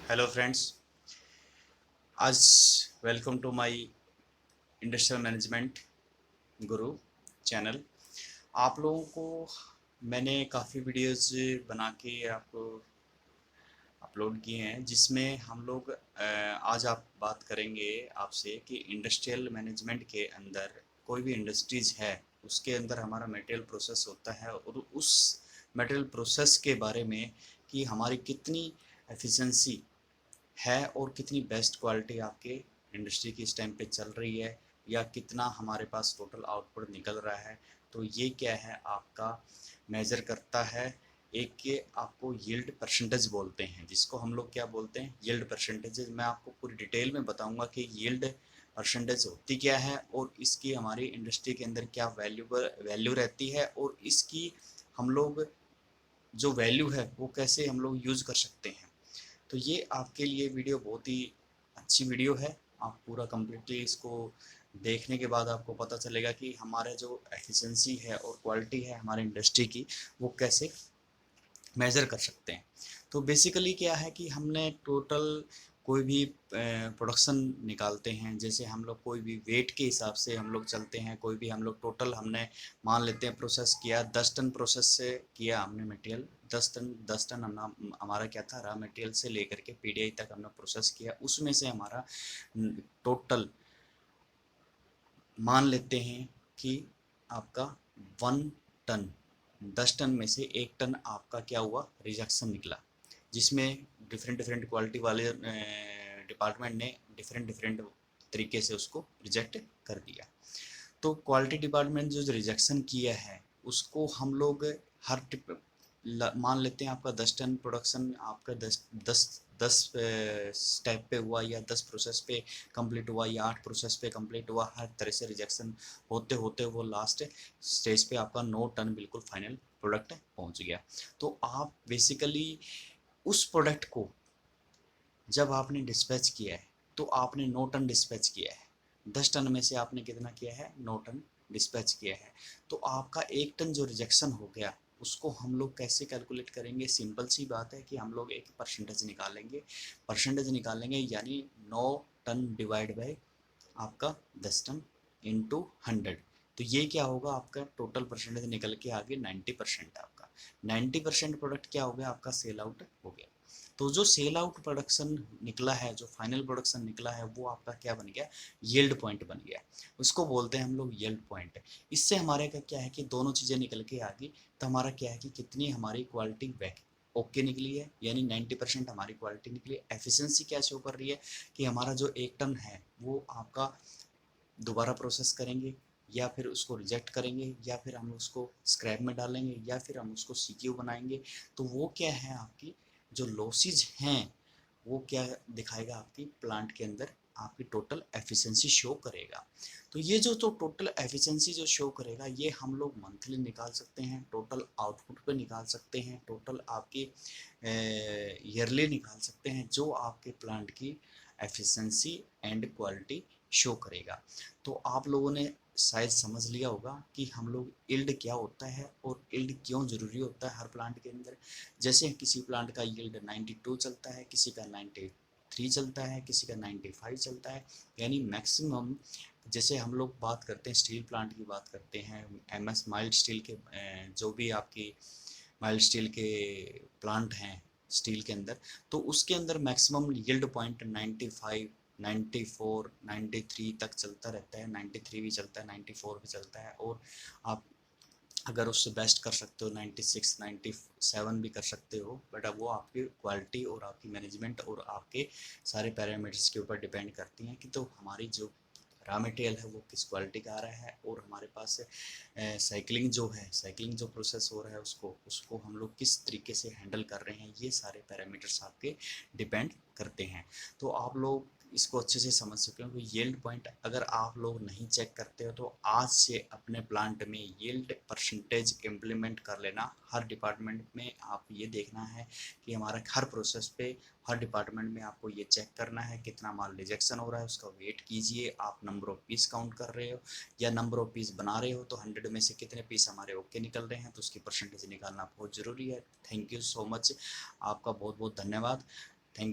Hello friends, आज welcome to my industrial management guru channel. आप लोगों को मैंने काफ़ी वीडियोस बना के आपको अपलोड किए हैं, जिसमें हम लोग आज आप बात करेंगे आपसे कि इंडस्ट्रियल मैनेजमेंट के अंदर कोई भी इंडस्ट्रीज़ है, उसके अंदर हमारा मटेरियल प्रोसेस होता है और उस मटेरियल प्रोसेस के बारे में कि हमारी कितनी एफिशिएंसी है और कितनी बेस्ट क्वालिटी आपके इंडस्ट्री की इस टाइम पे चल रही है, या कितना हमारे पास टोटल आउटपुट निकल रहा है। तो ये क्या है, आपका मेज़र करता है। एक के आपको यील्ड परसेंटेज बोलते हैं, जिसको हम लोग क्या बोलते हैं, यील्ड परसेंटेज। मैं आपको पूरी डिटेल में बताऊंगा कि यील्ड परसेंटेज होती क्या है और इसकी हमारी इंडस्ट्री के अंदर क्या वैल्यू रहती है, और इसकी हम लोग जो वैल्यू है वो कैसे हम लोग यूज़ कर सकते हैं। तो ये आपके लिए वीडियो बहुत ही अच्छी वीडियो है। आप पूरा कम्प्लीटली इसको देखने के बाद आपको पता चलेगा कि हमारे जो एफिशिएंसी है और क्वालिटी है हमारे इंडस्ट्री की, वो कैसे मेज़र कर सकते हैं। तो बेसिकली क्या है कि हमने टोटल कोई भी प्रोडक्शन निकालते हैं, जैसे हम लोग कोई भी वेट के हिसाब से हम लोग चलते हैं। कोई भी हम लोग टोटल हमने मान लेते हैं प्रोसेस किया 10 टन, प्रोसेस से किया हमने मटेरियल 10 टन हमारा क्या था, रॉ मटेरियल से लेकर के पीडीआई तक हमने प्रोसेस किया। उसमें से हमारा टोटल मान लेते हैं कि आपका 1 टन, 10 टन में से 1 टन आपका क्या हुआ, रिजेक्शन निकला, जिसमें डिफरेंट डिफरेंट क्वालिटी वाले डिपार्टमेंट ने डिफरेंट डिफरेंट तरीके से उसको रिजेक्ट कर दिया। तो क्वालिटी डिपार्टमेंट जो रिजेक्शन किया है उसको हम लोग हर मान लेते हैं आपका 10 टन प्रोडक्शन आपका दस स्टेप पे हुआ, या 10 प्रोसेस पे कंप्लीट हुआ, या 8 प्रोसेस पे कंप्लीट हुआ। हर तरह से रिजेक्शन होते होते वो लास्ट स्टेज पे आपका 9 टन बिल्कुल फाइनल प्रोडक्ट पहुंच गया। तो आप बेसिकली उस प्रोडक्ट को जब आपने डिस्पैच किया है तो आपने 9 टन डिस्पैच किया है। 10 टन में से आपने कितना किया है, 9 टन डिस्पैच किया है। तो आपका 1 टन जो रिजेक्शन हो गया उसको हम लोग कैसे कैलकुलेट करेंगे, सिंपल सी बात है कि हम लोग एक परसेंटेज निकालेंगे। परसेंटेज निकालेंगे यानी 9 टन डिवाइड बाई आपका 10 टन इंटू 100। तो ये क्या होगा, आपका टोटल परसेंटेज निकल के आगे 90% आपका 90% प्रोडक्ट क्या हो गया, आपका सेल आउट हो गया। तो जो सेल आउट प्रोडक्शन निकला है, जो फाइनल प्रोडक्शन निकला है, वो आपका क्या बन गया, यील्ड पॉइंट बन गया। उसको बोलते हैं हम लोग यील्ड पॉइंट। इससे हमारे का क्या है कि दोनों चीज़ें निकल के आ गई। तो हमारा क्या है कि कितनी हमारी क्वालिटी बैक ओके निकली है, यानी 90% हमारी क्वालिटी निकली है। एफिशिएंसी क्या शो कर रही है कि हमारा जो 1 टन है वो आपका दोबारा प्रोसेस करेंगे, या फिर उसको रिजेक्ट करेंगे, या फिर हम उसको स्क्रैप में डालेंगे, या फिर हम उसको सीक्यू बनाएंगे। तो वो क्या है, आपकी जो लॉसेज हैं वो क्या दिखाएगा, आपकी प्लांट के अंदर आपकी टोटल एफिशिएंसी शो करेगा। तो ये जो तो टोटल एफिशिएंसी जो शो करेगा, ये हम लोग मंथली निकाल सकते हैं, टोटल आउटपुट पे निकाल सकते हैं, टोटल आपकी ईयरली निकाल सकते हैं, जो आपके प्लांट की एफिशिएंसी एंड क्वालिटी शो करेगा। तो आप लोगों ने शायद समझ लिया होगा कि हम लोग यील्ड क्या होता है और यील्ड क्यों ज़रूरी होता है हर प्लांट के अंदर। जैसे किसी प्लांट का यील्ड 92 चलता है, किसी का 93 चलता है, किसी का 95 चलता है, यानी मैक्सिमम। जैसे हम लोग बात करते हैं स्टील प्लांट की, बात करते हैं एमएस माइल्ड स्टील के, जो भी आपकी माइल्ड स्टील के प्लांट हैं स्टील के अंदर, तो उसके अंदर मैक्सिमम यील्ड पॉइंट 95, 94, 93 तक चलता रहता है। 93 भी चलता है, 94 भी चलता है, और आप अगर उससे बेस्ट कर सकते हो 96, 97 भी कर सकते हो। बट अब वो आपकी क्वालिटी और आपकी मैनेजमेंट और आपके सारे पैरामीटर्स के ऊपर डिपेंड करती हैं कि तो हमारी जो रॉ मटेरियल है वो किस क्वालिटी का आ रहा है, और हमारे पास साइकिलिंग जो है, साइकिलिंग जो प्रोसेस हो रहा है उसको उसको हम लोग किस तरीके से हैंडल कर रहे हैं, ये सारे पैरामीटर्स आपके डिपेंड करते हैं। तो आप लोग इसको अच्छे से समझ सके हो कि यील्ड पॉइंट अगर आप लोग नहीं चेक करते हो तो आज से अपने प्लांट में यील्ड परसेंटेज इम्प्लीमेंट कर लेना। हर डिपार्टमेंट में आप ये देखना है कि हमारा हर प्रोसेस पे, हर डिपार्टमेंट में आपको ये चेक करना है कितना माल रिजेक्शन हो रहा है, उसका वेट कीजिए। आप नंबर ऑफ पीस काउंट कर रहे हो या नंबर ऑफ पीस बना रहे हो, तो 100 में से कितने पीस हमारे ओके निकल रहे हैं, तो उसकी परसेंटेज निकालना बहुत ज़रूरी है। थैंक यू सो मच, आपका बहुत बहुत धन्यवाद।